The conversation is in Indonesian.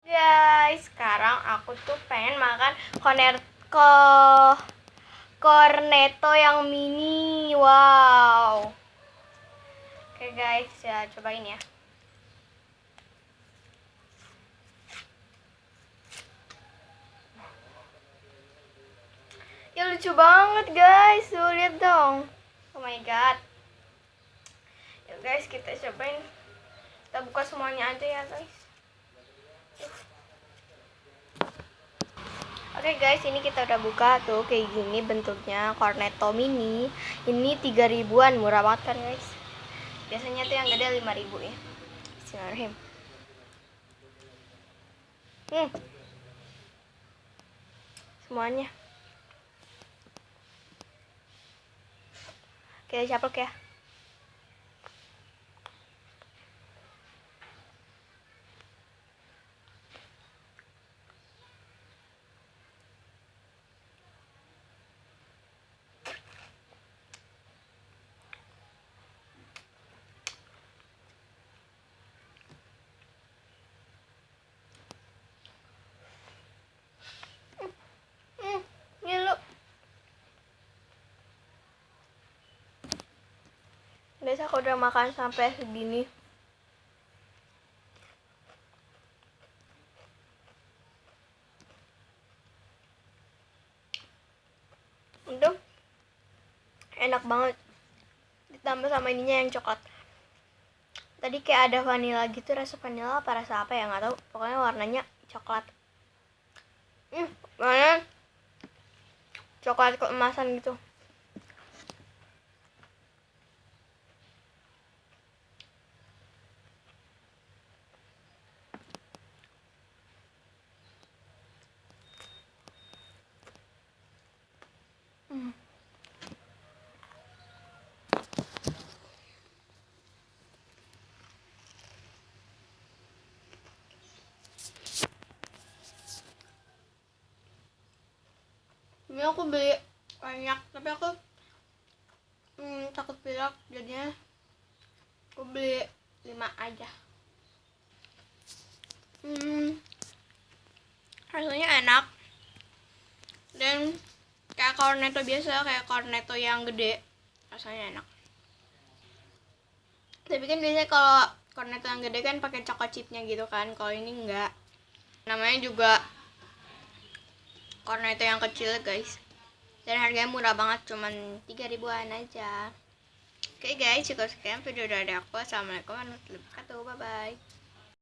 Guys, sekarang aku tuh pengen makan cornetto yang mini. Wow. Oke guys, ya cobain ya. Ya lucu banget guys, tuh lihat dong. Oh my god. Ya guys, kita cobain. Kita buka semuanya aja ya guys. Oke guys, ini kita udah buka tuh kayak gini bentuknya cornetto mini. Ini 3 ribuan, murah banget kan guys. Biasanya tuh yang gede 5 ribu ya. Bismillahirrahmanirrahim. Semuanya. Kita caplok ya. Ini lu. Biasa aku udah makan sampai segini. Itu enak banget. Ditambah sama ininya yang coklat. Tadi kayak ada vanilla gitu, rasa vanilla apa rasa apa ya nggak tahu. Pokoknya warnanya coklat. Warna coklat keemasan gitu. Ini aku beli banyak, tapi aku takut pilek, jadinya aku beli 5 aja. Rasanya enak dan kayak cornetto biasa, kayak cornetto yang gede, rasanya enak. Tapi kan biasanya kalau cornetto yang gede kan pakai choco chipnya gitu kan, kalau ini enggak. Namanya juga cornetto yang kecil guys, dan harganya murah banget, cuman 3 ribuan aja. Oke guys, cukup sekian video dari aku. Assalamualaikum warahmatullahi wabarakatuh. Bye bye.